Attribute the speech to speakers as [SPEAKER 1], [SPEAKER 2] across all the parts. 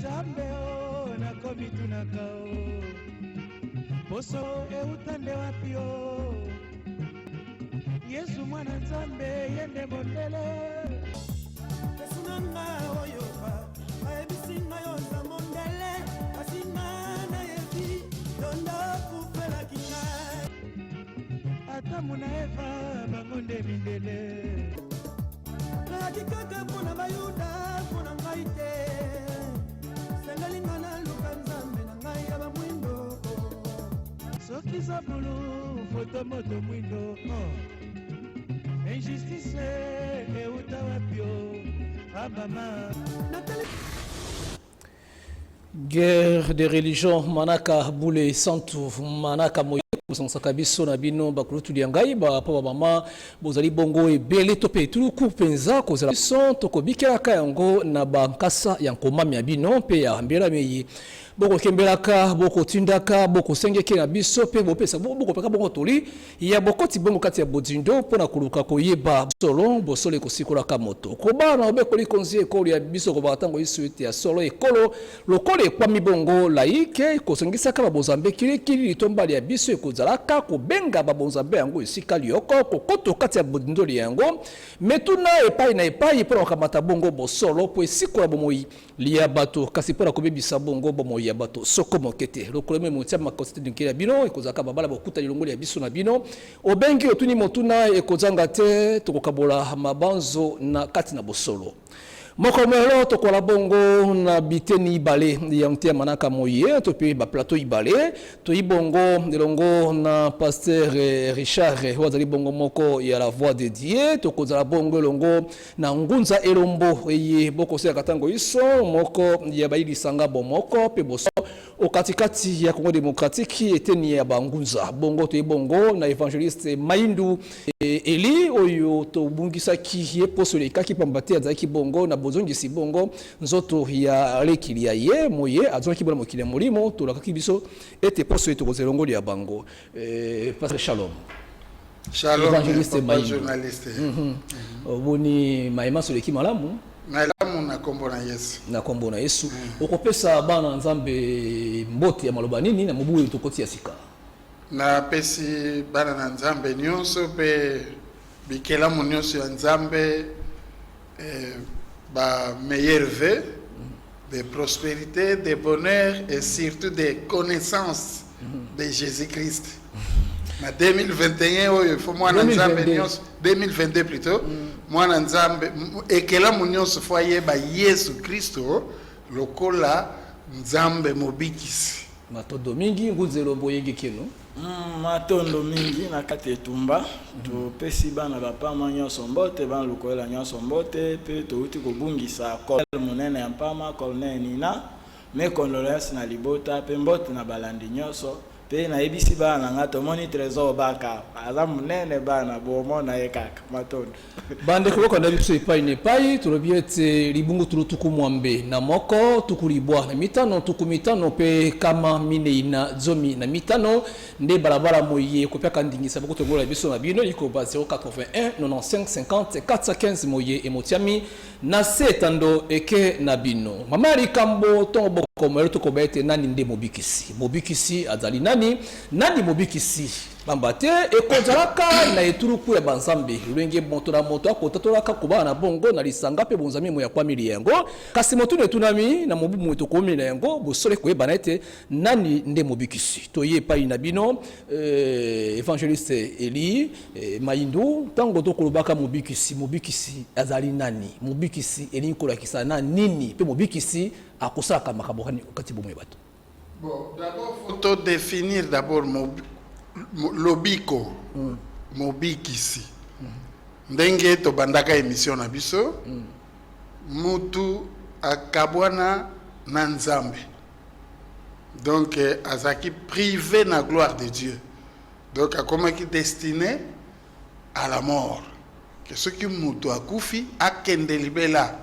[SPEAKER 1] Zambe o na komi tunakao Boso eutande wapio Yesu mwana Nzambe yende mondele
[SPEAKER 2] Tesunanga oyopa Aebisinga yonza mondele Asinga na yebi Dondo kupela kinga
[SPEAKER 1] Atamu na Eva bangonde mindele
[SPEAKER 2] Nakikaka puna bayuda puna ngaite Sengalinga na luka Nzambe na ngai ya bamwindo
[SPEAKER 1] Soki za bulu foto moto mwindo Injustice euta wapio Abama
[SPEAKER 3] Guerre des religions manaka boule santu manaka moye kusonsaka biso na bino bakulutu liangai ba papa mama bozali bongo ebele to pe tulu kupenza kozala son to kobikelaka yango na bankasa ya nkomami ya bino pe ya mbela meyi boko kembelaka boko tindaka boko sengeke na biso pe bopesa boko peka bongo toli ya bokoti bongo kati ya bodindo pona kuluka koyeba solo bosole kosikolaka moto kobana obekoli konzi ekolo ya biso ko batango isuite ya solo ekolo lokolo ekwami bongo laike kosengisaka babozambe kilikili litombali ya biso ekozalaka kobenga babozambe yango esika lioko kokoto kati ya bodindo yango metuna epai na epai pona kokamata bongo bosolo po esikola bomoi lia bato kasi pona kobebisa bongo bomoi ya bato soko mokete lokolo me motia makosite dinkela bino ekozaka babala bokuta lilongoli ya biso na bino obengi otuni motuna ekozanga te tokokabola mabanzo na kati na bosolo mokomelo tokola bongo na biteni ibale ya mtia manaka moye to pe ba plateau ibale to ibongo nelongo na pasteur Richard wazali bongo moko ya la voix de Dieu to kozala bongo longo na ngunza elombo eye boko se katango iso moko ya baili sanga bomoko pe boso o katikati ya Congo démocratique eteni ya bangunza bongo to ibongo na évangéliste Maindu Eli oyo to bungisa ki ye posole kaki pambate azaki bongo na bozongi si bongo nzoto ya lekili ya ye moye azonki bona mokili ya molimo to lakaki biso ete poso eto kozelongoli ya bango pasteur Shalom
[SPEAKER 4] évangéliste journaliste
[SPEAKER 3] boni maema soleki malamu
[SPEAKER 4] na kombo na Yesu
[SPEAKER 3] na kombo na Yesu okopesa bana Nzambe mbote ya maloba nini na mobuyo tokoti ya sika
[SPEAKER 4] na pesi bana na Nzambe nyonso pe bikela nyonso ya Nzambe ba meilleur vœu de prospérité, de bonheur et surtout de connaissance de Jésus-Christ. Na 2021 il faut moi na Nzambe nyonso 2022 plutôt moi na Nzambe ekela nyonso foye ba Yesu Kristo lokola Nzambe mobikisi
[SPEAKER 3] matondo mingi nguzelo boyenge keno
[SPEAKER 5] matondo mingi na kati etumba to pesi bana bapama nyonso mbote bana lokola nyonso mbote pe to uti kobungisa kolonel monene ya mpama kolonel Nina me condoléances na libota pe mbote na balandi nyonso pe na ebisi bana ngato moni trésor baka aza monene bana bomona ye kaka matondo
[SPEAKER 3] bande ko na biso epai ne pai tulobiete libungu tulutuku mwambe na moko tukulibwa na mitano tukumitano pe kama mine ina zomi na mitano nde balabala moye ko peka ndingisa boko tongola biso na bino iko ba 081 95 50 415 moye emotiami na setando eke na bino mama likambo tombo komero to kobete nani nde mobikisi azali nani mobikisi bambate ekozalaka na eturuku ya banzambe lwenge moto na moto akotatolaka kuba na bongo na lisanga pe bonzami mo ya kwa mili yango kasi moto netunami na mobu moto komi na yango bosole koyeba na ete nani nde mobikisi toye epai na bino évangéliste Eli Maindu tango tokolobaka mobikisi azali nani mobikisi Eli kolakisa na nini pe mobikisi akosaka makabokani kati bomwe bato.
[SPEAKER 4] Bon, d'abord faut définir d'abord lobiko mobikisi ndenge to bandaka émission na biso mutu akabwana na Nzambe donc azaki privé na gloire de Dieu donc akomaki destiné à la mort que ce qui mutu akufi akende libela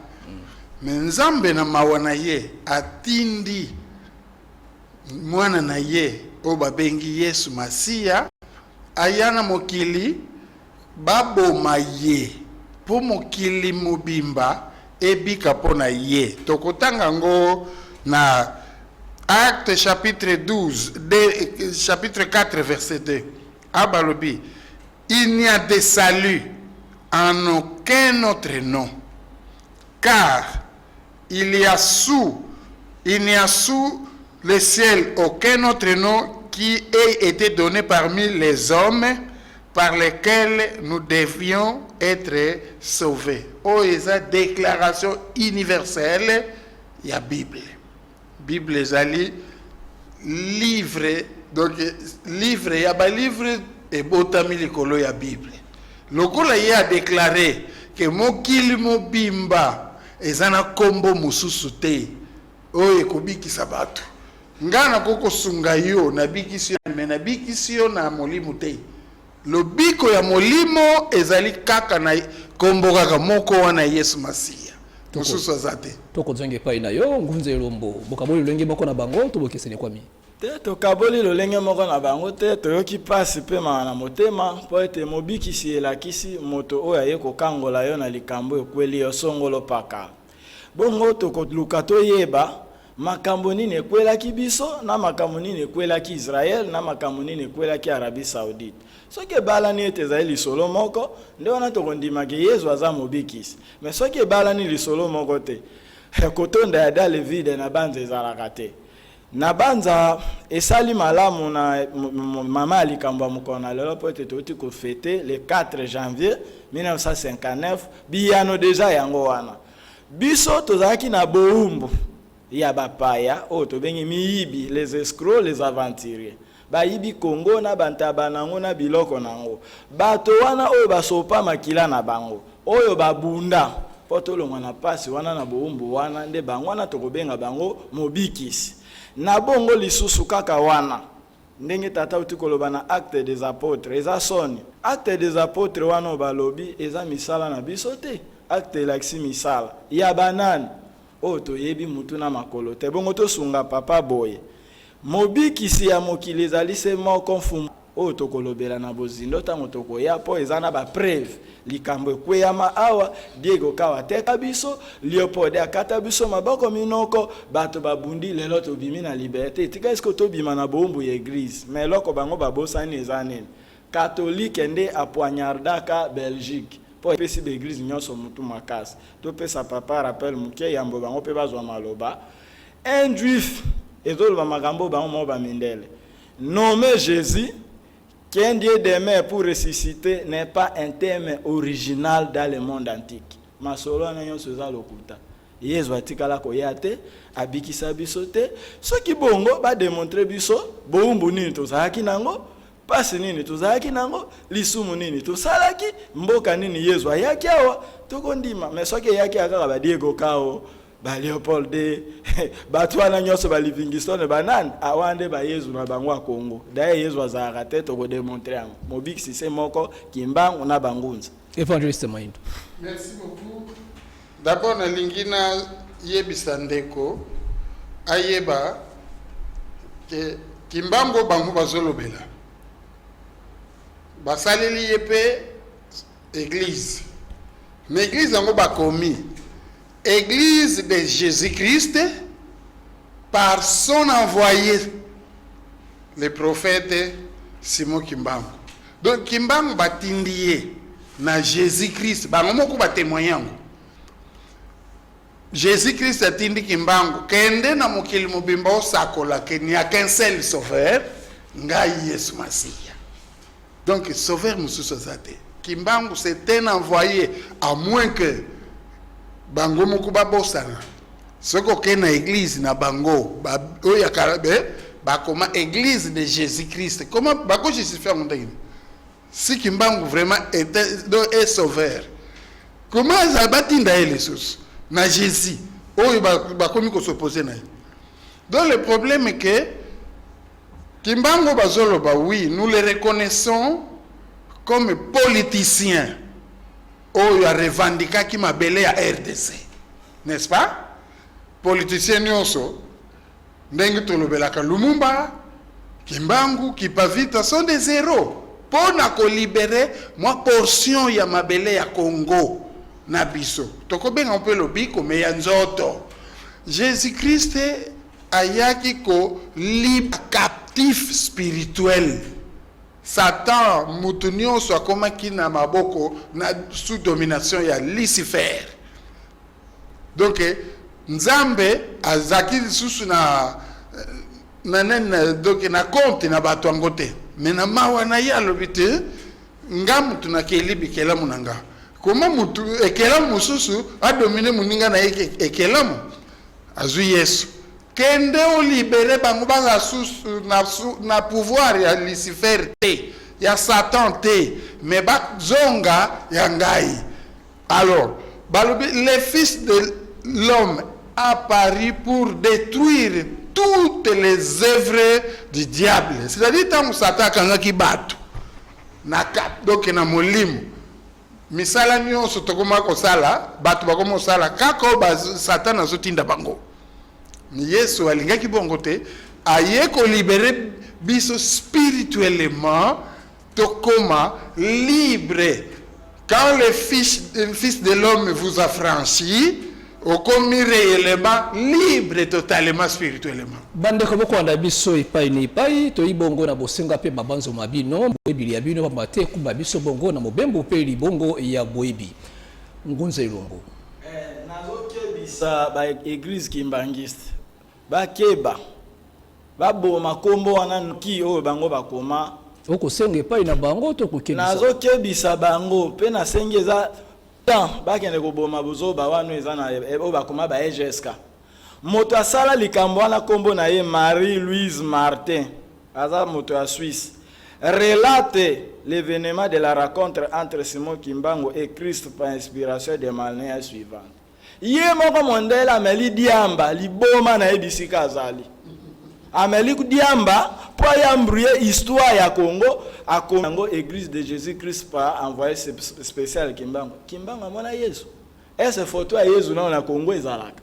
[SPEAKER 4] mais Nzambe na mawana ye atindi mwana na ye o babengi Yesu Masia ayana mokili baboma ye po mokili mobimba ebika pona ye tokotanga ngo na Acte chapitre 12, chapitre 4, verset 2. Abalobi, il n'y a de salut en aucun autre nom, car il n'y a sous le ciel aucun autre nom qui ait été donné parmi les hommes par lesquels nous devions être sauvés. Oh, c'est une déclaration universelle, il y a Bible. Bible ezali livre, donc livre ya ba livre et botami likolo ya Bible. Lokola ye a déclaré que mokili mobimba ezana kombo mususu te oyo ekobikisa bato. Ngana koko sunga yo na bikisi na bikisi yo na molimo te. Lobiko ya molimo ezali kaka na kombo kaka moko wana Yesu Masiya. Mususu azate.
[SPEAKER 3] Toko zonge pa ina yo ngunze lombo bokaboli lolenge moko na bango to bokesene kwami.
[SPEAKER 5] Te tokaboli lolenge moko na bango te toyoki pasi pe na motema po ete mobikisi elakisi moto oyo aye kokangola yo na likambo ekweli yo songolo paka. Bongo tokoluka toyeba makambo nini ekwelaki biso na makambo nini ekwelaki Israel na makambo nini ekwelaki Arabie Saoudite. Soki ebala ni ete ezali lisolo moko nde wana tokondimaki Yesu aza mobikisi. Mais soki ebala ni lisolo moko te kotonda ya dale vide na banza ezalaka te. Na banza esali malamu na mama alikambo mukona lelo po ete toti ko fêter le 4 janvier 1959 biyano deja yango wana. Biso tozalaki na boumbu ya bapaya o tobengi miyibi, les escrocs, les aventuriers. Bayibi Congo na bantaba nango na biloko nango. Bato wana oyo basopa makila na bango. Oyo babunda potolo mwana pasi wana na boumbu wana nde bango wana tokobenga bango mobikisi. Na bongo lisusu kaka wana ndenge tata utikoloba na Acte des Apôtres eza soni. Acte des Apôtres wana balobi eza misala na biso te. Acte laksi misala ya banani o toyebi mutu na makolo te bongo tosunga papa boye mobikisi ya mokili ezali se moko mfumu o tokolobela na bozindo tango tokoya po eza na ba preuve likambo ekweyama awa Diego kawa teka biso Leopold akata biso maboko minoko bato babundi lelo tobimi na liberté tika esko tobima na bombu ya église mais loko bango babosani eza nini catholique nde apoignardaka Belgique po pesi l'église nyonso mutu makasi to pesa papa rappel muke yambo bango pe bazwa maloba un juif ezoloba makambo bango mo ba mindele nommé Jésus qui un Dieu demeure pour ressusciter n'est pas un thème original dans le monde antique. Masolo na nyonso za lokuta. Yesu atikala koya te, abikisa biso te. Soki bongo ba démontrer biso boumbu nini tozalaki nango, pasi nini tozalaki nango, lisumu nini tosalaki, mboka nini Yesu ayaki awa, tokondima. Mais soki yaki akaka ba Diego Kao, ba Leopold de batwana nyonso ba Livingstone banane awande ba Yesu na bango Congo. D'ailleurs Yesu azaka te to ko démontrer yango. Mobiksi c'est moko kimbangu na bangunza.
[SPEAKER 3] Evangeliste Maindo.
[SPEAKER 4] Merci beaucoup. D'abord na lingina yebisa ndeko ayeba ke kimbango bango bazolobela. Basaleli yepe église. Mais église yango bakomi Église de Jésus-Christ par son envoyé, le prophète Simon Kimbangu. Donc Kimbangu batindie na Jésus-Christ, bangomoku ba témoignant. Jésus-Christ atindi Kimbangu, kende na mokili mobimba osakola ke n'y a qu'un seul sauveur, ngai Yesu Masiya. Donc sauveur mususu zate. Kimbangu c'est un envoyé à moins que bango moko babosana soko ke na église na bango ba oya karabe ba koma église de Jésus-Christ comment bako justifier ndenge si Kimbangu vraiment est sauveur comment ça batinda ele sus na Jésus oyo ba komi ko s'opposer na. Donc le problème est que Kimbangu bazoloba oui nous le reconnaissons comme politicien. Oh, a revendiqué qui m'a belé à RDC. N'est-ce pas? Politicien nyonso, ndenge tolobelaka Lumumba, Kimbangu, Kipavita sont des héros. Pour na libérer moi portion ya mabele ya Congo na biso. Toko benga on peut lobiko mais ya nzoto. Jésus-Christ ayaki ko libre captif spirituel. Satan mutunio so akoma kina maboko na sous domination ya Lucifer. Donc Nzambe azaki susu na donc na compte na bato angote. Mena mawa na ya lobite ngamu tunakelibi kelamu nanga. Koma mutu ekelamu susu a dominer muninga na ekelamu azu Yesu. Kende o libere bango banga susu na pouvoir ya Lucifer te, ya Satan te, mais ba zonga ya ngai. Alors, le fils de l'homme apparu pour détruire toutes les œuvres du diable. C'est-à-dire tant Satan kanga ki batu na kap donc na molimo. Misala nyonso tokoma ko sala, batu bakoma sala kako ba Satan azotinda bango. Yesu alingaki bongo te aye ko libérer biso spirituellement tokoma libre. Quand le fils de l'homme vous a franchi, au commis réellement libre totalement spirituellement.
[SPEAKER 3] Bande ko bokwanda biso ipai ni ipai to ibongo na bosenga pe babanzo mabino boyebi ya bino bamate kuba biso bongo na mobembo pe libongo ya boyebi ngunze ilongo.
[SPEAKER 5] Nazokebisa ba église kimbangiste bakeba baboma kombo wana nki oyo bango bakoma
[SPEAKER 3] okosenga epai na bango to kokebisa
[SPEAKER 5] nazokebisa bango pe na sengeza tant bakende koboma buzoba wanu eza na oyo bakoma ba EGSK moto asala likambo wana kombo na ye Marie-Louise Martin aza moto ya Suisse relate l'événement de la rencontre entre Simon Kimbangu et Christ par inspiration de manière suivante. Ye moko mondela ameli diamba liboma na ebisika azali ameli diamba po yambruye histoire ya Congo a Congo église de Jésus-Christ par envoyé spécial Kimbangu amona Yesu ese photo ya Yesu na Congo ezalaka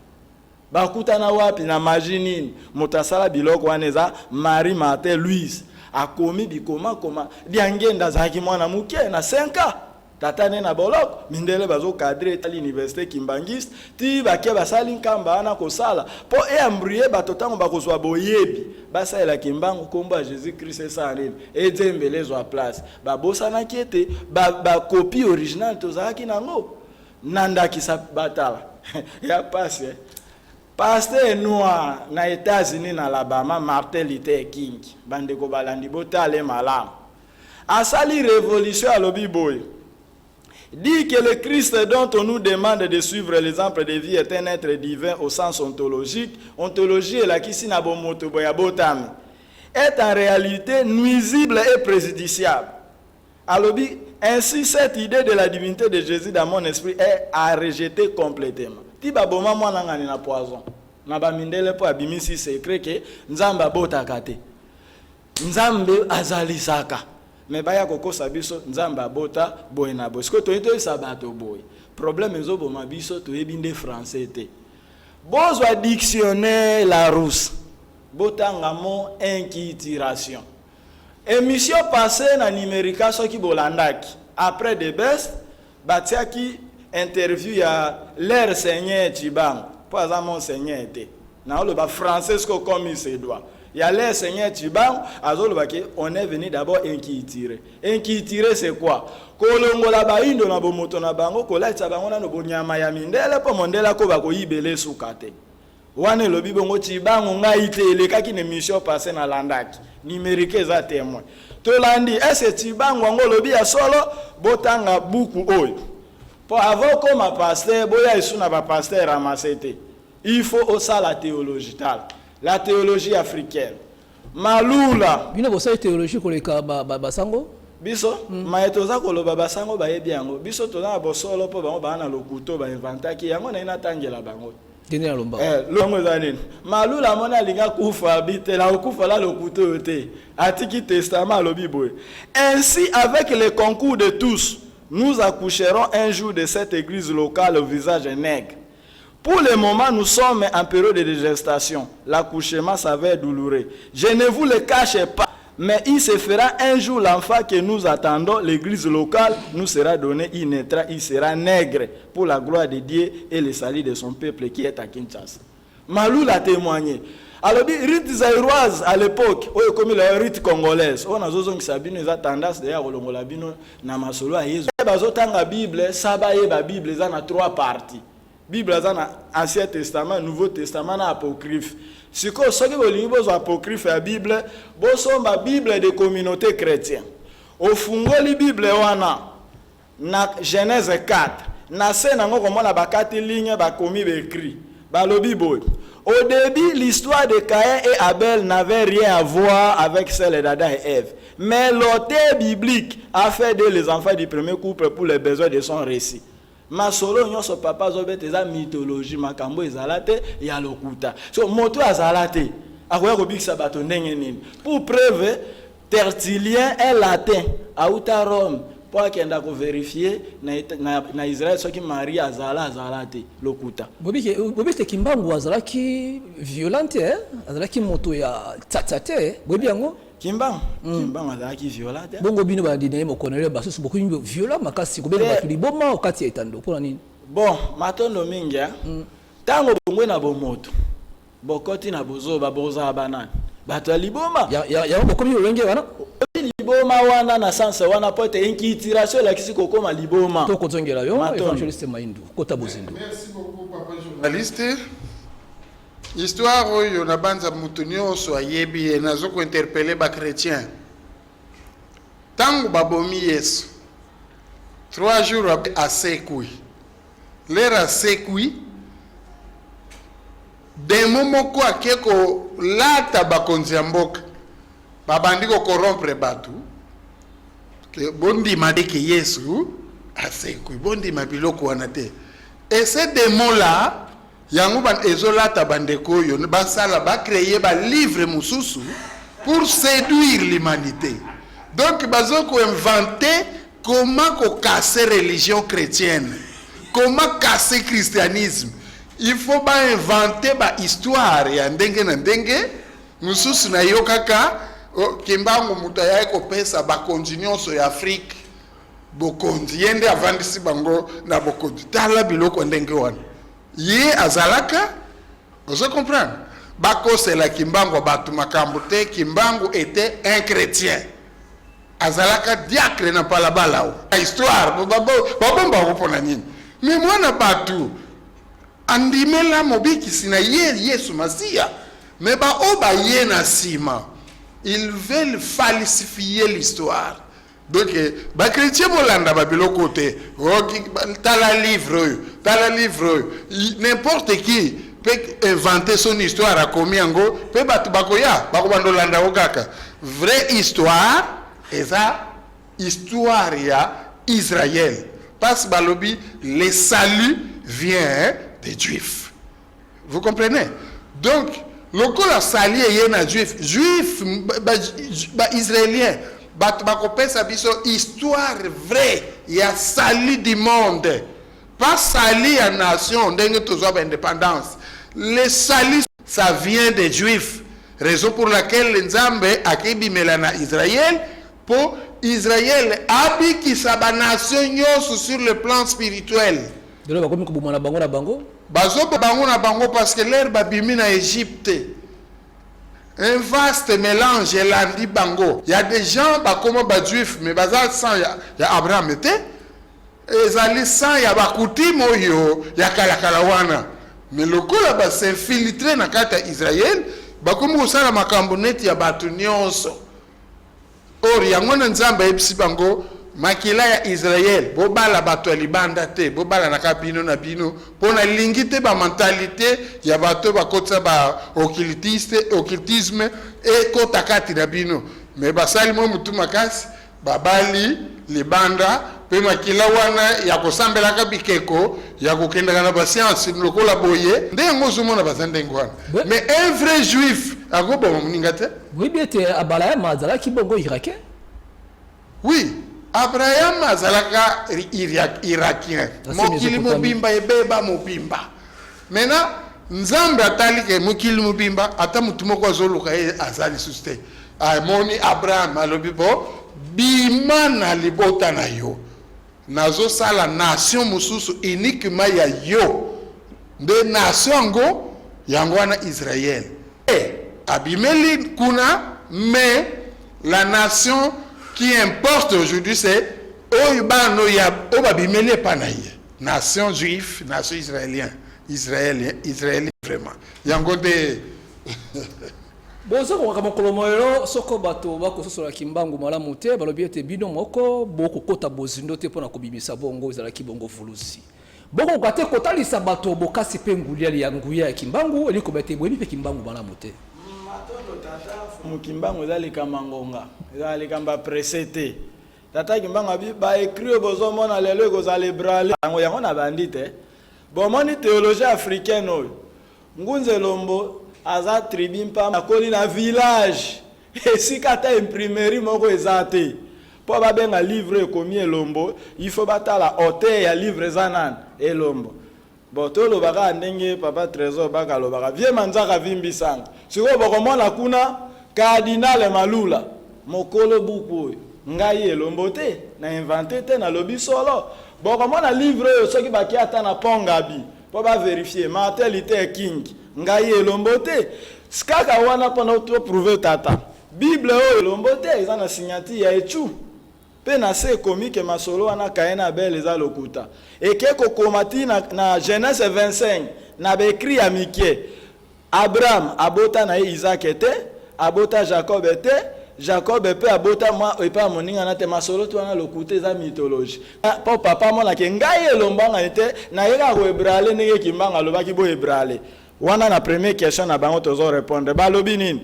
[SPEAKER 5] bakutana wapi na majinini motasala biloko waneza Marie Martin Louise akomi bikoma koma diangenda zaki mwana muke na 5 tatane na boloko mindele bazo cadre ta l'université kimbangiste ti baké basali nkamba ana kosala po embrouiller batotango bakozwa boyebi basala Kimbangu komba Jésus Christ esa nini edzembelezo a place babosana kiete ba copie originale tozaki nango nandaki sa batala ya passe pasteur noir na États-Unis na Alabama Martin Luther King bandeko balandi botale malam asali révolution à lobi boy dit que le Christ dont on nous demande de suivre l'exemple de vie est un être divin au sens ontologique. Ontologie est la kisi na bomoto boya botami. Est en réalité nuisible et préjudiciable. Alors, ainsi, cette idée de la divinité de Jésus dans mon esprit est à rejeter complètement. Ti baboma mwana ngani na poison. Na ba mindele po abimisi secret que nzamba botakate. Nzambe azali saka. Mais baya koko sabiso nzamba bota boy na boy. Parce que to ito sabato boy. Problème ezo boma biso to ebinde français te. Bozwa dictionnaire la rousse. Botanga mo inquiéturation. Émission passée na numérica soki bolandaki. Après de best batiaki interview ya l'air Seigneur Tshibang. Pas à mon Seigneur était. Na le ba français comme il se doit. Il y a l'air Seigneur Tshibang, on est venu d'abord inquiéter. Inquiéter c'est quoi? Kolongola baindo na bomoto na bango kola tsabango na no bonyama ya mindele po mondela ko bako yibele sukate. Wane lobi bongo Tshibang ngai te elekaki ne mission passé na landaki. Numérique za témoin. To landi ese Tshibang ngo lobi ya solo botanga buku oyo. Po avant comme pasteur boya isuna ba pasteur ramasete. Il faut aussi la théologie tal. La théologie africaine. Malula.
[SPEAKER 3] Bino bosa théologie koleka basango?
[SPEAKER 5] Biso, maetoza koloba basango bayebi yango. Biso tona bosolo po bango bana lokuto ba inventaki yango na ina tangela bango.
[SPEAKER 3] Dene lomba.
[SPEAKER 5] Longo zanini. Malula mona linga kufa habite la kufa la lokuto yote. Atiki testament lobi boy. Ainsi avec le concours de tous, nous accoucherons un jour de cette église locale au visage nègre. Pour le moment, nous sommes en période de gestation. L'accouchement s'avère douloureux. Je ne vous le cache pas, mais il se fera un jour l'enfant que nous attendons. L'église locale nous sera donnée, il naîtra, il sera nègre pour la gloire de Dieu et le salut de son peuple qui est à Kinshasa. Malou l'a témoigné. Alors, rite zaïroise à l'époque, comme le rite congolaise, on a zozong sabino, ils ont tendance d'ailleurs au longo labino, na masolo a yezu. Bazotanga Bible, sabaye ba Bible, ils ont 3 parties. Bible, ils ont Ancien Testament, Nouveau Testament, na apocryphe. Si vous avez besoin apocryphe à la Bible, vous avez la Bible des communautés chrétiennes. Au fond, la Bible, na Genèse 4, na scène, on a 4 lignes, commis écrit. Au début, l'histoire de Caïn et Abel n'avait rien à voir avec celle d'Adam et Ève. Mais l'auteur biblique a fait de les enfants du premier couple pour les besoins de son récit. Ma solo nyoso papa zobete za mythologie makambo ezalate ya lokuta. So moto azalate akoya kobikisa bato ndenge nini. Pour preuve Tertullien est latin auta Rome pour akenda ko vérifier na Israël ce qui Marie azalate lokuta.
[SPEAKER 3] Bobite Kimbangu azalaki violente azalaki moto ya tsatsate bobi yango
[SPEAKER 5] Kimbangu azalaki violente.
[SPEAKER 3] Bongo bino ba dinaye mo konele basusu beaucoup violent makasi kobena batu liboma okati etando pona nini.
[SPEAKER 5] Bon, matondo mingi tango bongo na bomoto bokoti na bozoba boza banani bato liboma
[SPEAKER 3] ya bokomi olenge wana
[SPEAKER 5] liboma wana na sansa wana pote inquiéturation la kisi kokoma liboma
[SPEAKER 3] to kozongela yo evangeliste Maindu kota bozindo.
[SPEAKER 4] Merci beaucoup papa journaliste. Histoire oyo na banza mutu nyonso ayebi e nazoko interpeller ba chrétien. Tango babomi Yesu 3 jours après asekui. L'air asekui demo moko akeko lata bakonzi ya mboka babandi ko corrompre batu ke bondi madike Yesu asekui bondi mabiloko wana te. Et ces démons là yango ban ezolata bandeko yo basala ba créer ba livre mususu pour séduire l'humanité. Donc bazoko inventer comment ko casser religion chrétienne, comment casser christianisme. Il faut pas inventer ba histoire ya ndenge na ndenge mususu na yo kaka Kimbangu mutaya ko pesa ba kontinenso ya Afrique bokondi yende avandisi bango na bokondi tala biloko ndenge wana ye azalaka vous comprenez bako c'est la Kimbangu batu makambo te. Kimbangu était un chrétien azalaka diacre na palabalao histoire babomba opona nini mais mwana batu andimela mobiki sina Yesu Masia mais ba oba ye na sima ils veulent falsifier l'histoire. Donc ba chrétien bolanda ba biloko te tala livre n'importe qui peut inventer son histoire à comiango peut batu bakoya bakobando landa okaka vraie histoire eza histoire ya Israël parce balobi le salut vient des Juifs. Vous comprenez? Donc lokola sali yena juif israélien bakopesa biso histoire vraie ya sali du monde pas sali ya nation ndenge tozwa ba indépendance. Le salut ça vient des Juifs, raison pour laquelle Nzambe akibimela na Israël pour Israël abikisa ba nation nyonso sur le plan spirituel.
[SPEAKER 3] Delo bakomi kubumana bango na bango
[SPEAKER 4] bazoba bango na bango parce que l'air babimi na Égypte. Un vaste mélange elandi bango. Il y a des gens comme ba juifs mais bazal sang ya Abraham était ezali sang ya bakutimo yo ya kala wana. Mais lokola ba s'infiltrer na kata Israël bakomi kosala makambo neti ya batu nyonso. Or yango na Nzambe ebisi bango makila ya Israël bobala bato libanda te bobala na kabino na bino pona lingite ba mentalité ya bato bakotsa ba occultisme et kotakati na bino mais basali mo mutu makasi babali libanda pe makila wana ya kosambela ka bikeko ya kokenda na ba science lokola boye ndengo zomona bazande ngwana mais un vrai juif agoba muninga te
[SPEAKER 3] oui bien te abala mazala ki bongo irakien.
[SPEAKER 4] Oui, Abraham azalaka irakien. Mokili mobimba ebeba mobimba. Maintenant, Nzambe atali ke mokili mobimba ata mutu moko azoluka azali suste. Amoni Abraham alobi bo bima na libota na yo. Nazo sala nation mususu uniquement ya yo. De nation ngo yango wana Israël. abimeli kuna, mais la nation qui importe aujourd'hui c'est Oyubano ya Obabimeli Panaye. Nation juive, nation israélienne. Israélien vraiment. Yangote.
[SPEAKER 3] Bonso ko kama kolomoyo soko bato bako sosola kimbangu malamu te balobi ete bino moko boko kota bozindo te pona kobimisa bongo ezala kibongo fulusi. Boko kate kotalisa bato bokasi pe ngulia ya nguya ya kimbangu eliko bete bwebi pe kimbangu malamu te.
[SPEAKER 5] Matondo tata mukimbangu ezali kama ngonga. Ezali kamba presete. Tata kimbanga ba écrit bozo mona lelo ko za librale. Yango yango na bandite. Bomoni théologie africaine oyo. Ngunze Lombo aza tribu mpa makoli na village esika ta imprimerie moko ezate po babenga livre ekomi Elombo il faut batala auteur ya livre zanan Elombo botolo baka ndenge papa trésor baka lo baka vie manzaka vimbisanga siko bokomona kuna cardinal Malula mokolo buku ngai Elombo te na inventé te na lobi solo bokomona livre yo soki baki ata na pongabi po ba vérifier matalité king ngai Elombo te skaka wana pona to prouver tata bible o Elombo te eza na signature ya echu pe na se comique masolo wana kaena Abel eza lokuta eke ko komati na Genèse 25 na be écrit ya Mikie Abraham abota na Isaac te abota Jacob te Jacob pe abota moi epa moninga na te masolo to wana lokuta eza mythologie po papa mona ke ngai Elombo ngani te na yeka ko hebrale nenge kimbanga lobaki bo hebrale. Wana la première question na bango tozo répondre balobi nini.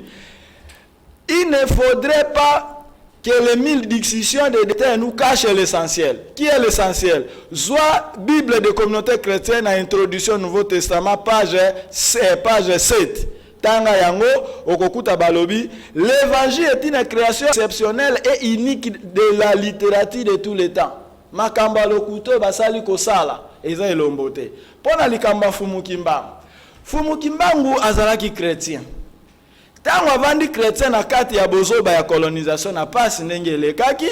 [SPEAKER 5] Il ne faudrait pas que les 1000 dictions de détails nous cachent l'essentiel. Qui est l'essentiel? Soit Bible de communauté chrétienne à introduction au Nouveau Testament page 7. Tanga yango okokuta balobi l'évangile est une création exceptionnelle et unique de la littérature de tous les temps. Makamba lokuto basali kosala eza Elombo te. Pona likamba fumu kimba. Fumu kimbangu azalaki chrétien. Tango avandi chrétien na kati ya bozoba ya colonisation na pasi ndenge elekaki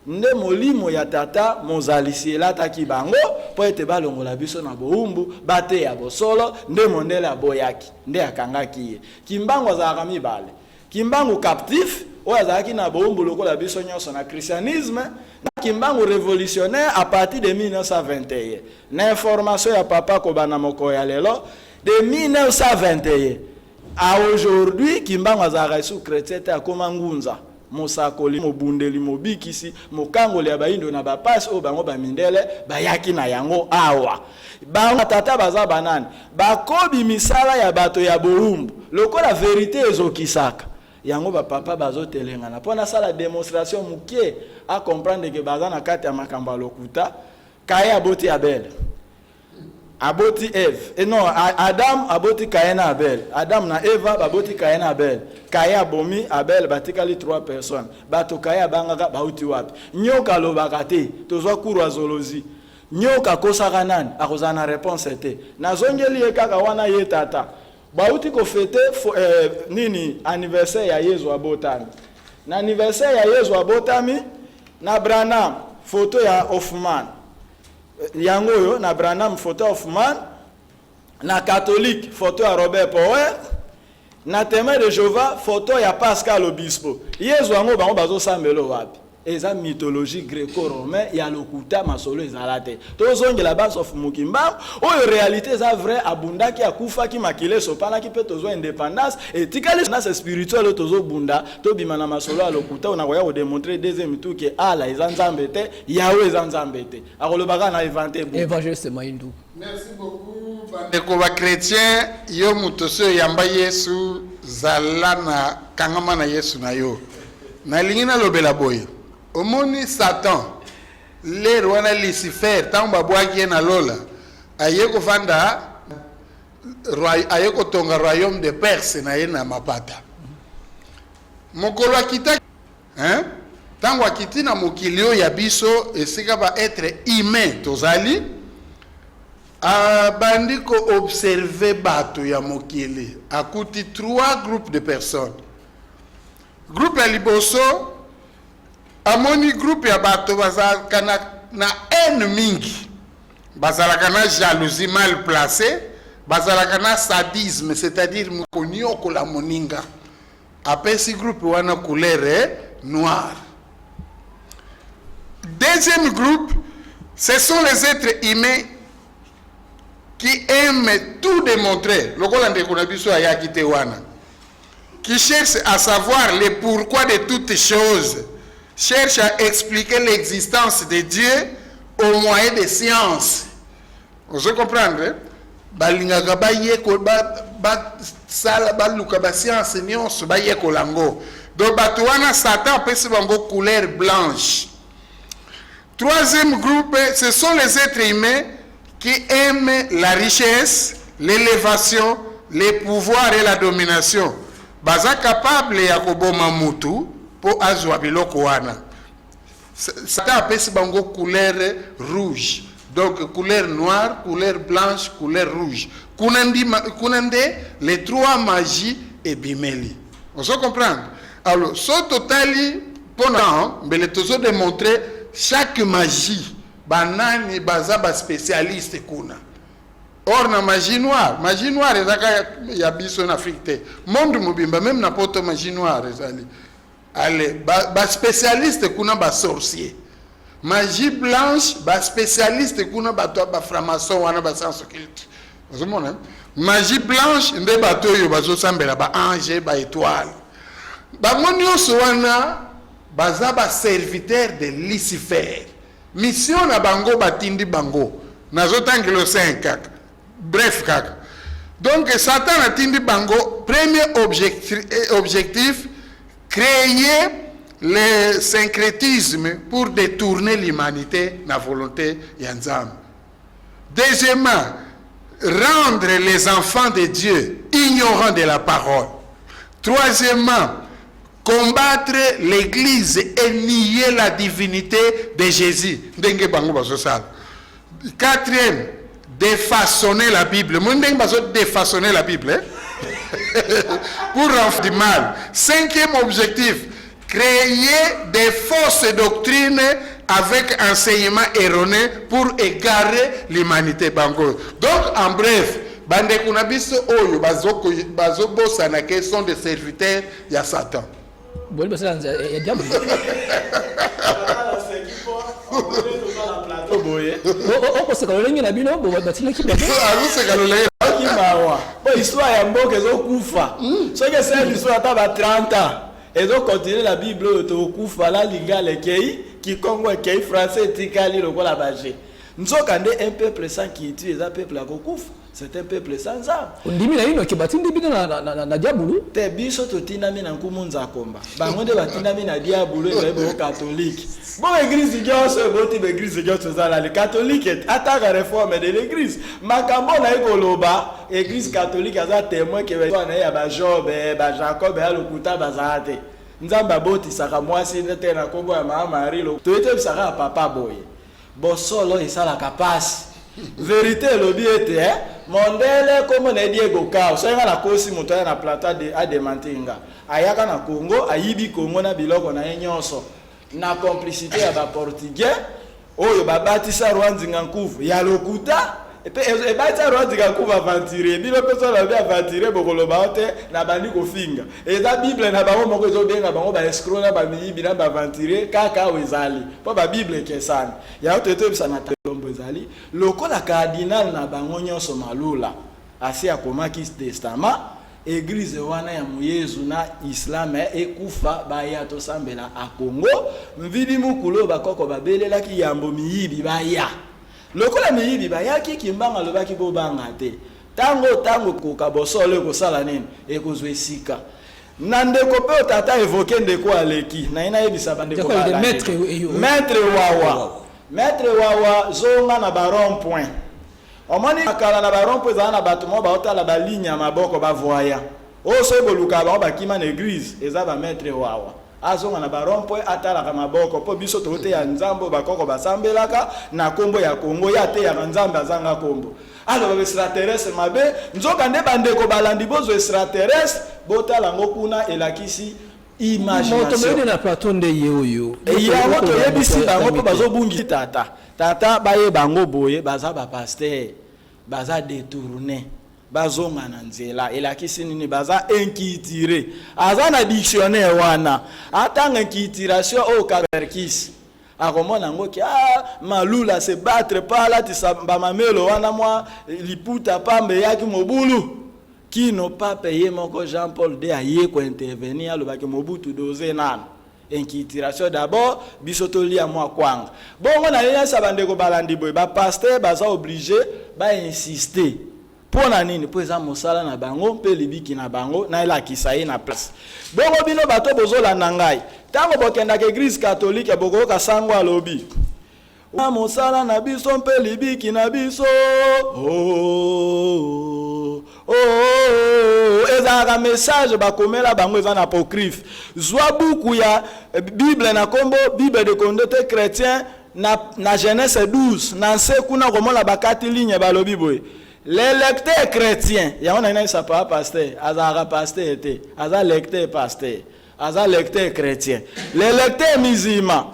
[SPEAKER 5] nde molimo ya tata mozalisi elataki bango po ete balongola biso na boumbu bate ya bosolo nde mondele aboyaki nde akangaki ye. Kimbangu azalaka mibale. Kimbangu captif oyo azalaki na boumbu lokola biso nyonso na christianisme na kimbangu révolutionnaire à partir de 1921. Na information ya papa kobana moko ya lelo de 1921 à aujourd'hui kimbangu azalaka sous chrétien te akoma ngunza mosakoli mobundeli mobikisi mokangoli ya baindo na bapasi o bango bamindele bayaki na yango awa bango tata baza banani bakobi misala ya bato ya boumbu lokola vérité ezokisaka yango bapapa bazotelengana mpona sala démonstration mukie a comprendre que baza na kati ya makambo ya lokuta kaya aboti Abel aboti Eve et non Adam aboti Caïn na Abel Adam na Eva baboti Caïn na Abel kaya bomi Abel batikali 3 personnes bato kaya bangaka bauti wapi nyoka lobaka te tozwa kurwa zolozi nyoka kosaka nani akozana réponse te nazongeli ye kaka wana ye tata bauti ko fete nini anniversaire ya Yesu abotami na anniversaire ya Yesu abotami na Branham photo ya Hoffman yango yo na Branham photo Hoffman na catholique photo ya Robert Power na témoin de Jéhovah photo ya Pascal Obispo Yesu yango bango bazo sambelo wapi eza mythologie gréco-romaine ya lokuta masolo ezalate tozongela base of mukimba oyo réalité eza vrai abundaki akufaki makile sopanaki pe tozo indépendance et tikali na spirituel tozo bunda to bima na masolo ya lokuta ona koya ko démontrer deuxième tour que ala eza nzambe te yawe eza nzambe te akolobaka na inventé bon
[SPEAKER 3] Evangeliste Maindu.
[SPEAKER 4] Merci beaucoup bandeko ba chrétien yo mutoso yamba Yesu zalana kangama na Yesu na yo na lingina lobela boye omoni Satan le roi Lucifer tamba bwaki na lola ayeko fanda ayeko tonga royaume de Perse na yena mapata mokolo akita tango akiti na mokilio ya biso esika ba être humain tozali abandi ko observer bato ya mokili akuti 3 groupes de personnes groupe ya liboso amoni groupe ya bato bazalaka na haine mingi bazalaka na jalousie mal placée bazalaka na sadisme, c'est-à-dire mukonyoko la moninga. Après ce groupe wana couleur noire. Deuxième groupe, ce sont les êtres humains qui aiment tout démontrer. Qui cherchent à savoir le pourquoi de toutes choses, cherchent à expliquer l'existence de Dieu au moyen des sciences. Vous comprenez? Balingaka ba yeko ba sala ba luka ba science nyonso ba yeko lango. Donc batuana Satan pesi bango couleur blanche. Troisième groupe, ce sont les êtres humains qui aiment la richesse, l'élévation, les pouvoirs et la domination. Baza capable ya koboma mutu po azwa biloko wana. Satan pesi bango couleur rouge. Donc, couleur noire, couleur blanche, couleur rouge. Kunande, les trois magies et bimeli. On se comprend? Alors, ce totali, pendant, mais les toujours démontrer chaque magie, banani, bazaba spécialiste kuna. Or, na magie noire, il y a biso en Afrique. Monde mobimba, même n'importe magie noire, allez, ba spécialiste kuna ba sorcier. Magie blanche, ba spécialiste kuna bato ba franc-maçon wana ba science occulte. Vous voyez? Magie blanche nde bato yo bazo sambela ba ange ba étoile. Ba monyoso wana baza ba serviteur de Lucifer. Mission na bango batindi bango. Nazo tangelo 5 kaka. Bref kaka. Donc Satan a tindi bango, premier objectif créer le syncrétisme pour détourner l'humanité de la volonté Yanzam. Deuxièmement, rendre les enfants de Dieu ignorants de la parole. Troisièmement, combattre l'Église et nier la divinité de Jésus. Quatrième, défaçonner la Bible. Défaçonner la Bible pour rendre du mal. Cinquième objectif, créer des fausses doctrines avec enseignement erroné pour égarer l'humanité. Donc, en bref, bande kunabiso oyo bazo bossa na sont des serviteurs ya Satan.
[SPEAKER 3] Bon, parce que il y a diable.
[SPEAKER 5] Histoire ya mboka ezokufa. Soki c'est l'histoire ta 30 ans. Et donc, continuer la Bible, autokufa la liga le kei, qui congo kei français tikali le la bagé. Nous sommes un peuple sans qui tue, un peuple à kokufa. C'est un peuple sans âme.
[SPEAKER 3] On dit mais il qui bâtit des na diabolo.
[SPEAKER 5] Te biso to tinami na kumunza komba. Bango de batinami na diabolo et catholique. Bon église Dios, bon église Dios za les catholiques attaque la réforme de l'église. Makambo na ekoloba, église catholique aza témoin que na ya ba Job, ba Jacob ya lokuta bazate. Nzamba boti saka mwasi nete na kombo ya mama Marie lo. To ete saka papa boy. Bo solo isala kapasi. Vérité lobi ete mondele comme na Diego Kao so nga na kosi moto na plata de ademantinga ayaka na Congo ayibi Congo na biloko na nyonso na complicité ya ba portugais oyo babatisa Rwanzinga nkuvu ya lokuta et batisa Rwanzinga nkuvu aventurer bilo peso la bi aventurer bokolo baote na bandi kofinga et la Bible na bango moko zo benga bango ba escroc na ba miyibi na ba aventurer kaka wezali po ba Bible kesana ya oteto bisa na Zali, lokola cardinal na bango nyonso malula asi akomaki testament église wana ya Yesu na islam ekufa baya to sambela a Congo mvidi mukulo bakoko babelela ki yambo miyibi baya lokola miyibi baya ki kimbanga lobaki bobanga te tango koka bosole ko sala nini ekozwe sika nandeko pe otata évoquer ndeko aleki na ina yebisa bandeko ba maître wawa zonga na baron point omoni akala na baron point za na batumo ba otala ba ligne ya maboko ba voya oso boluka ba bakima na église eza ba maître wawa azonga na baron point atala ka maboko po biso tote ya nzambo bakoko basambelaka na kombo ya Kongo ya te ya nzambe azanga kombo alors ba extraterrestre mabe nzoka nde bandeko balandi bozo extraterrestre botala ngokuna elakisi imagination
[SPEAKER 3] na platon de yoyo
[SPEAKER 5] et il y a autre yebisi bango po bazobungi tata baye bango boye baza ba pasteur baza détourné bazonga na nzela elakisi nini baza inquiété aza na dictionnaire wana atanga inquiétation au kaberkis akomona ngo ki malula se battre pas là tisamba mamelo wana mwa liputa pambe yaki mobulu qui n'ont pas payé moko Jean-Paul de aye ko intervenir alobaki mobutu doze nana inquiétation d'abord bisotoli à moi kwanga bongo na lena sabandeko balandi boy ba pasteur baza obligé ba insister pona nini po eza mosala na bango mpe libiki na bango na elakisa ye na place bongo bino bato bozolanda ngai tango bokendaka église catholique bokoyoka sango alobi na mosala na biso mpe libiki na biso ezalaka message bakomela bango eza na apocryphe zwa buku ya bible na kombo bible de communauté chrétien na Genèse 12 na nse kuna komona bakati ligne balobi boye les lecteurs chrétiens yango na ina sapa pasteur azalaka pasteur ete aza lecteur pasteur aza lecteur chrétien les lecteurs musulmans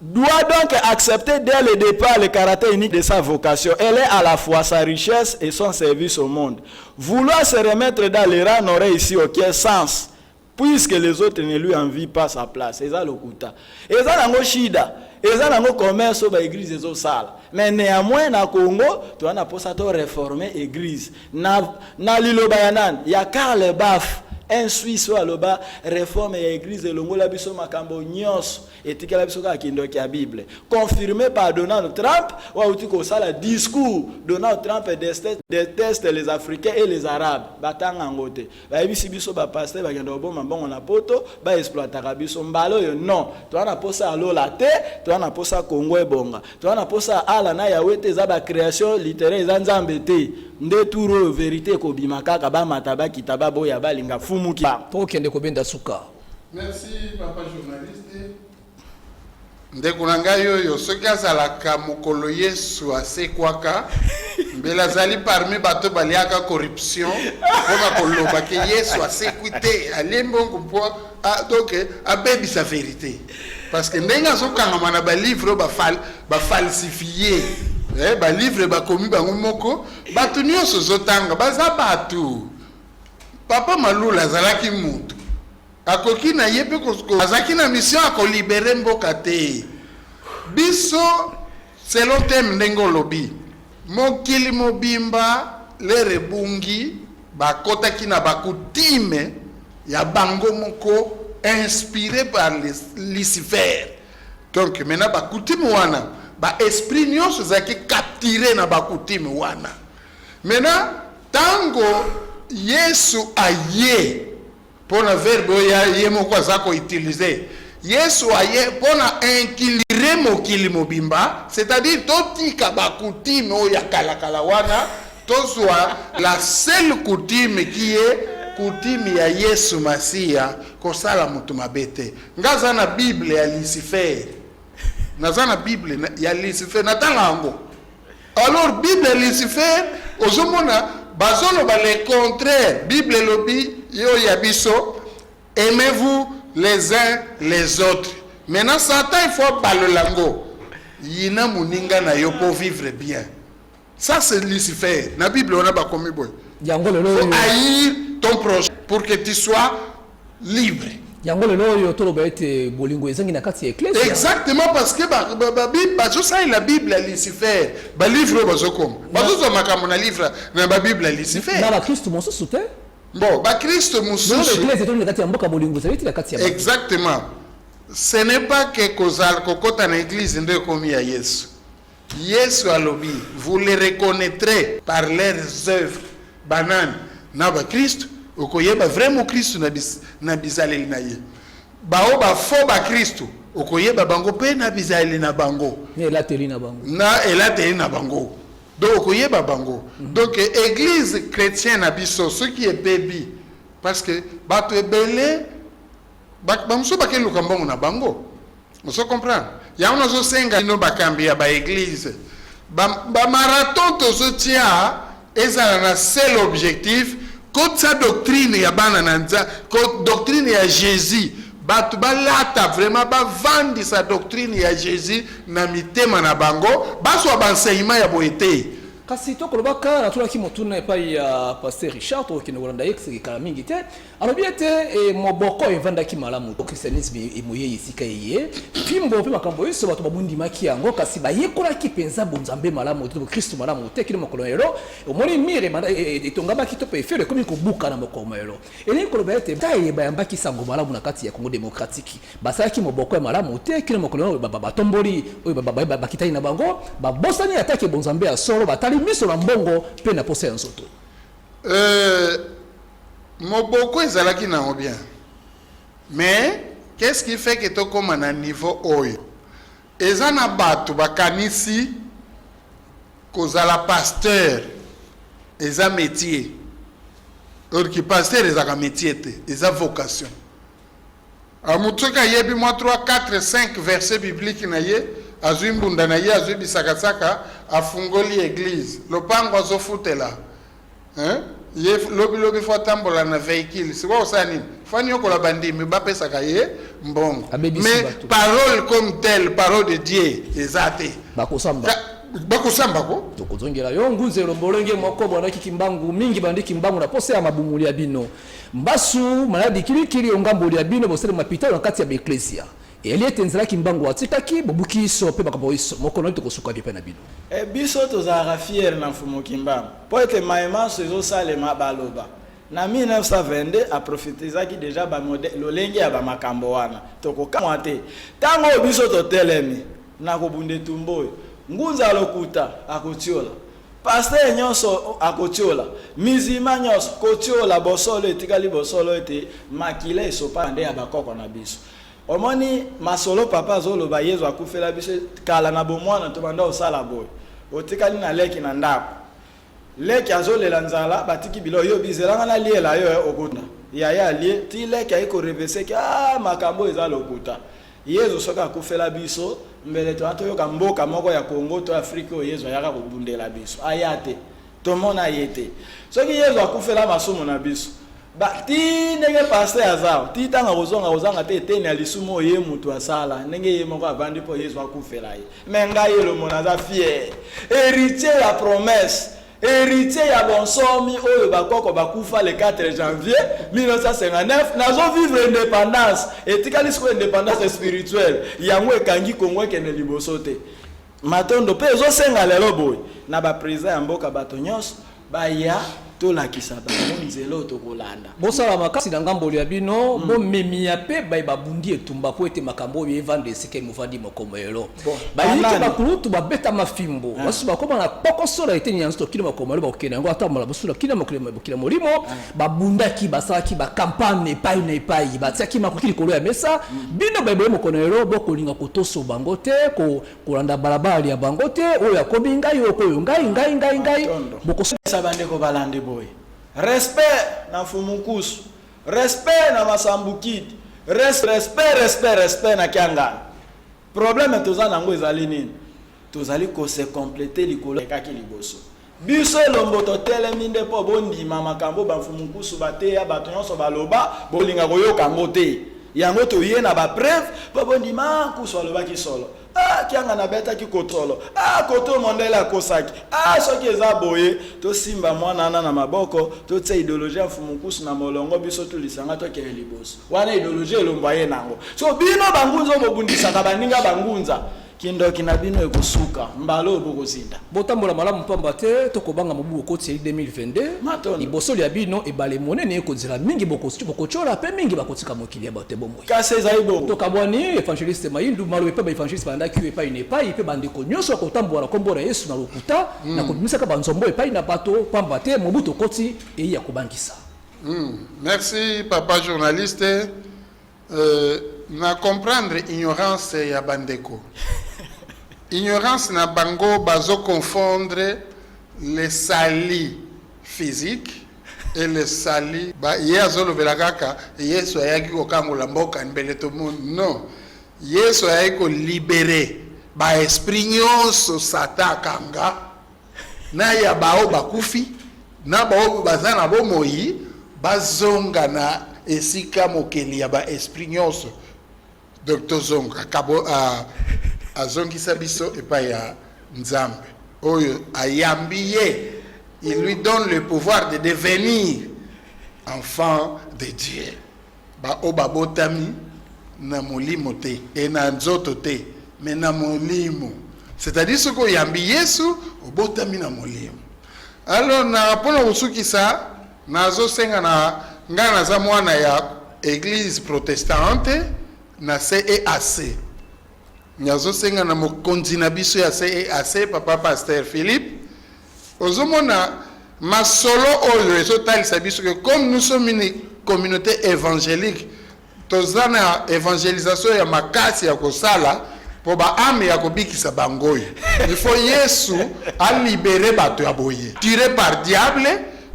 [SPEAKER 5] doit donc accepter dès le départ le caractère unique de sa vocation. Elle est à la fois sa richesse et son service au monde. Vouloir se remettre dans les rangs n'aurait ici aucun sens, puisque les autres ne lui envient pas sa place. C'est ça le kuta. Et ça nango shida. Et ça nango commerce au église des autres salles. Mais néanmoins na Congo, tu as pour ça to réformer église. Na lilobayanan, il y a Karl Baf. Un Suisse ou aloba réforme l'église de Longola biso makambo nyos etikala biso ka kindoki ya Bible confirmé par Donald Trump ou utiko sala discours Donald Trump déteste les Africains et les Arabes batanga ngote ba bisi biso ba pasteur ba kendo bomba mbongo na poto ba exploitaka biso mbalo yo non to ana posa alola te to ana posa Congo ebonga to ana posa ala na yawete za ba création littéraire za nzambe te nde turo vérité ko bimakaka ba mataba kitaba boya balinga fumuki
[SPEAKER 3] to kende ko benda suka.
[SPEAKER 4] Merci papa journaliste. Ndeko nanga yoyo soki azalaka mokolo Yesu asekwaka mbela zali parmi bato baliaka corruption mpona koloba ke Yesu asekwi te alembongo mpo donc abebisa vérité parce que ndenge azokangama na balivre bafalsifie balivre bakomi bango moko bato nyonso zotanga baza bato papa malula azalaki mutu akoki na ye mpe azalaki na mission akolibere mboka te biso selon thème ndenge olobi mokili mobimba lere bungi bakotaki na bakutime ya bango moko inspiré par Lucifer donc maintenant bakutime wana ba esprit nyonso ezalaki capturé na bakutime wana maintenant tango Yesu aye pona verbe ye moko azako utiliser Yesu aye pona inculire mokili mobimba c'est-à-dire totika bakutime oya kala wana tozwa la seule coutume qui est coutume ya Yesu Masia kosala mutu mabete ngaza na Bible ya Lucifer naza na Bible ya Lucifer natanga ngo alors Bible ya Lucifer ozomona bazolo ba le contraire Bible lobi yo ya biso aimez-vous les uns les autres maintenant Satan il faut balolango yina muninga na yo pour vivre bien ça c'est Lucifer na Bible on a ba komi boy
[SPEAKER 3] yango lelo
[SPEAKER 4] haïr ton proche pour que tu sois libre
[SPEAKER 3] yango lelo yo tolo ba ete bolingo ezangi na kati ya église
[SPEAKER 4] exactement parce que Bible ça la Bible à Lucifer ba livre bazokom bazozo makambo na livre na ba Bible à Lucifer
[SPEAKER 3] na ba Christ moso soute
[SPEAKER 4] bon ba Christ moso
[SPEAKER 3] l'église tolo na kati ya mboka bolingo ça veut dire la kati ya
[SPEAKER 4] exactement ce n'est pas que kozal kokota na église nde komi ya Yesu Yesu alobi vous les reconnaîtrez par leurs œuvres banane na ba Christ okoyeba vraiment Christ na bizaleli na ye bao ba fo ba Christ okoyeba bango pe na bizaleli na bango
[SPEAKER 3] elateli na bango
[SPEAKER 4] na elateli na bango donc okoyeba bango donc église chrétienne na biso ce qui est baby parce que bato ebele ba muso ba keluka mbongo na bango muso comprendre ya on zo senga no bakambi ya ba église ba marathon to soutien ezala na seul objectif contre sa doctrine ya bana nanza contre doctrine ya Jésus batu balata vraiment ba vandi sa doctrine ya Jésus na mitema na bango baso ba enseignement ya boete
[SPEAKER 3] kasi to kolobaka na tula ki motuna epai ya pasteur Richard to kino Rwanda X kala mingi te alobiete e moboko evanda ki malamu to christianisme emoye isika yeye fimbo pe makambo yiso bato babundi maki yango kasi bayekola ki penza bonzambe malamu to Kristo malamu te kino mokolero omoni mire etongaba ki to pe fere komi ko buka na mokomero ele kolobete taye bayamba ki sango malamu na kati ya Congo démocratique basaki moboko malamu te kino mokolero batomboli oyo bakitani na bango babosani atake bonzambe ya solo batali miso na mbongo pe na posa ya nzoto
[SPEAKER 4] moboko ezalaki na bien mais qu'est-ce qui fait que to comme à niveau oyo ezana bato bakanisi kozala pasteur eza métier or ki pasteur ezaka métier te eza vocation amutuka yebi moi 3 4 5 versets bibliques na ye azwi mbunda na ye azwi bisakasaka afungoli église lopango azofutela ye lobi fo tambola na véhicule siko osani fani yokola bandimi bapesaka ye mbongo mais parole comme telle parole de Dieu ezate bakosamba ko
[SPEAKER 3] tokozongela yo ngunzelo mbolenge moko bwana kikimbangu mingi bandiki mbangu na posa ya mabunguli ya bino mbasu maladi kilikili ongamboli ya bino bosele mapitalo na kati ya eklesia eli etenzela kimbangu atikaki bobuki so pe bakabo iso mokono tokosuka bi pe na bino
[SPEAKER 5] biso tozara fier na mfumo kimbangu po ete maema sezo salema baloba na 1922 a prophétisaki déjà ba modèle lolenge ya ba makambo wana tokokamwa te tango biso totelemi na kobunde tumboyo ngunza lokuta akotiola pasteur nyonso akotiola mizima nyonso kotiola bosolo etikali bosolo ete makila esopa nde ya bakoko na biso omoni masolo papa zoloba yezu akufela biso kala na bomwana to banda osala boy otikali na leki na ndako leki azolela nzala batiki bilo yo bizelanga na liela yo okuta ya lie ti leki ayiko reveseki makambo eza lokuta yezu soka akufela biso mbele to atoyoka mboka moko ya Congo to Afrika yezu ayaka kobundela biso ayate tomona yete soki yezu akufela masumu na biso ba ti ndenge pasteur azao ti tanga kozonga te tene alisumo ye mutu asala ndenge ye moko avandi po yezu akufela ye menga ye lo mona za fier héritier la promesse héritier ya bonsomi oyo bakoko bakufa le 4 janvier 1959 nazo vivre indépendance etikali siko indépendance spirituelle yango ekangi Kongo kene liboso te matondo pe ezo senga lelo boy na ba président ya mboka bato nyonso baya tolakisa bango nzelo tokolanda
[SPEAKER 3] bosala makasi na ngamboli ya bino bomemia pe babundi etumba po ete makambo oyo evande esika muvandi mokomelo bayiki bakulutu babeta mafimbo basu bakoma na pokosola ete nyanzo tokili mokomelo bakokena yango ata mola bosula kila mokila molimo babundaki basalaki bakampagne epai na epai batiaki makokili kolo ya mesa bino bayeboye mokomelo bokolinga kotoso bango te kolanda balabala ya bango te oyo akobi ngai okoyo ngai
[SPEAKER 5] bokosa bandeko balande boy respect na fumukusu respect na masambukiti respect na kianga problème tozana ngo ezali nini tozali ko se compléter likolo kaki liboso biso lombo totelemi nde po bondima makambo ba fumukusu bateya bato nyonso baloba bolinga koyoka ngote yango toye na ba preuve po bondima kuso alobaki solo kianga na beta ki kotolo koto mondela kosaki soki eza boye to simba mwana na maboko to tse idéologie ya fumukusu na molongo biso to lisanga to kele liboso wana idéologie elomba ye nango so bino bangunza bobundisaka baninga bangunza kindoki na bino ekosuka mbalo bokozinda
[SPEAKER 3] botambola malamu pamba te tokobanga mobu okoti 2022 liboso ya bino ebale monene ekozela mingi bokochola pe mingi bakotika mokili ya bato bomoi
[SPEAKER 5] kasi ezali bongo
[SPEAKER 3] tokabwani évangéliste Mayindu malo epe baévangéliste bandaki epai na epai pe bandeko nyonso akotambola kombo na Yesu na lokuta na kobimisaka banzombo epai na bato pamba te mobu tokoti eya kobangisa
[SPEAKER 4] merci papa journaliste na comprendre ignorance ya bandeko ignorance na bango bazo confondre les salis physiques et les salis ye azolobela kaka Yesu ayaki kokangola mboka mbele to monde non Yesu ayaki ko libérer ba esprit nyonso satan kanga na ya bao bakufi na bao bazana bomoi bazonga na esika mokeli ya ba esprit nyonso Dr. Zonga akabo azongisa biso epai ya Nzambe Ayambiye, il lui donne le pouvoir de devenir enfant de Dieu. Ba obabotami na molimo te et na nzoto te, mais na molimo. C'est-à-dire ce qu'on yambi Yesu obotami na molimo. Alors na pona usuki sa nazo senga na ngana za mwana ya église protestante na CEAC. Nazo senga na mokonzi na biso ya CEAC papa pasteur Philippe. Ozomona masolo oyo ezotalisa biso que comme nous sommes une communauté évangélique, tozana évangélisation ya makasi ya kosala po ba ame ya kobikisa bangoyo. Il faut Yesu a libérer bato ya boye. Tiré par diable,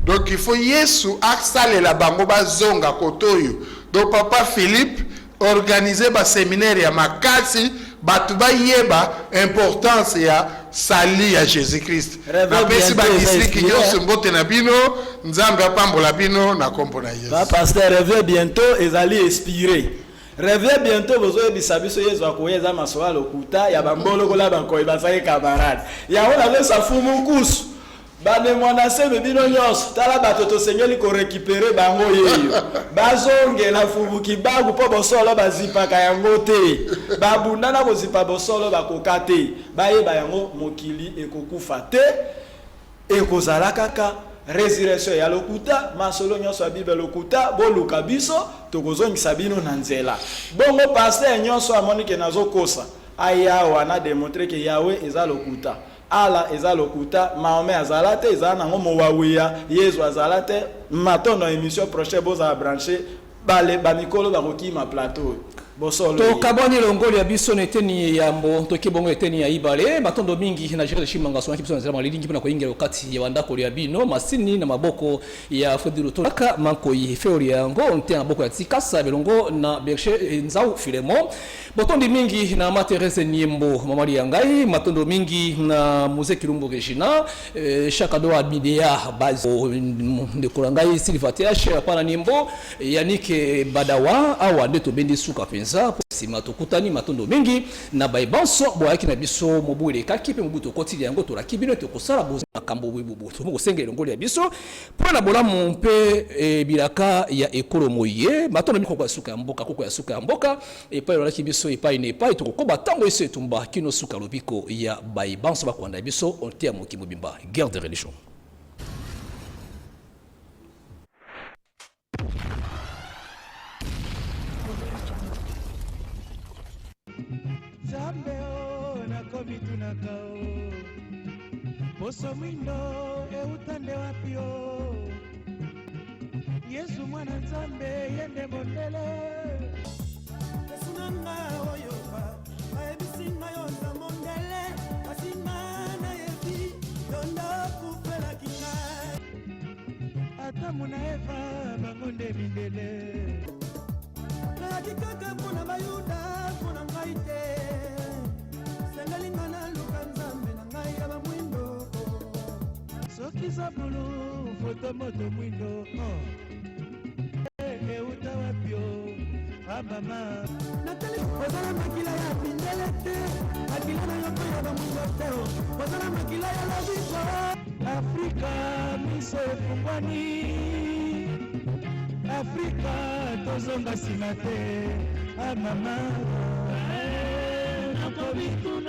[SPEAKER 4] donc il faut Yesu a salé la bango ba zonga kotoyo. Donc papa Philippe organiser ba séminaire ya makasi batu ba yeba importance ya sali ya Jésus-Christ. Na pesi ba district nyonso mbote na bino, nzambe apambola bino na kombo na Yesu.
[SPEAKER 5] Va pasteur rêve bientôt ezali expiré. Rêve bientôt bozo bisabiso Yesu akoyeza masoa lokuta ya bambolo kola banko ebasaki camarade. Ya ona le safumu kusu. Bane mwana sebe bino nyos tala bato to sengeli ko récupérer bango yeyo bazonge na fubuki bagu po bosolo bazipa ka yango te babunda na bozipa bosolo bakoka te bayeba yango mokili ekokufa te ekozala kaka résurrection ya lokuta masolo nyos ya bible lokuta boluka biso tokozongisa bino na nzela bongo pasteur nyos amonike nazokosa aya wana démontrer que Yahweh eza lokuta ala eza lokuta Mahomet azalate eza nango mowawiya Yesu azalate matono émission prochaine boza brancher bale ba mikolo ba kokima plateau bosolo
[SPEAKER 3] to kaboni longoli ya biso neteni yambo to kibongo eteni ya ibale matondo mingi na jere shimanga so kibiso nzela malingi mpona koingira okati ya wandako ya bino masini na maboko ya Fodilo Tolaka manko yi feori yango onte na boko ya Tikasa belongo na Berger Nzau Filemon botondi mingi na Materese Niembo mamali yangai matondo mingi na Musée Kirumbo Regina Chakado Abidea bazo de Kolangai Silvatia Chapana Niembo Yannick Badawa awa ndeto bendi suka penza sima tokutani matondo mingi na baibanso boyaki na biso mobule kakipe mobuto kotili yango to rakibino to kosala boza makambo wibubu to mosengele ngoli ya biso pona bolamu mpe bilaka ya ekolo moye matondo mikoko ya suka mboka koko ya suka mboka epai lolaki biso epai ne epai to kokoba tango ese tumba kino suka lobiko ya baibanso bakwanda biso ontia mokimo bimba guerre de religion.
[SPEAKER 1] Zambe o na komitunaka o Poso mwindo eutande wapi o Yesu mwana Nzambe yende mondele
[SPEAKER 2] Yesu nanga oyoba ayebisinga yonza mondele asinga na yebi yonda kupela kingai
[SPEAKER 1] Adamu na Eva bangonde mindele
[SPEAKER 2] Nakikaka mpona bayuda mpona ngai te sengelinga na luka Nzambe na ngai ya bamwindo
[SPEAKER 1] Soki zabulu foto moto mwindo Euta wapi o mama
[SPEAKER 2] natali ozala makila ya pindele te makila na yoko ya bamwindo te ozala makila ya lobiko
[SPEAKER 1] Afrika miso efungwani Afrika tozonga sima te mama nakobitu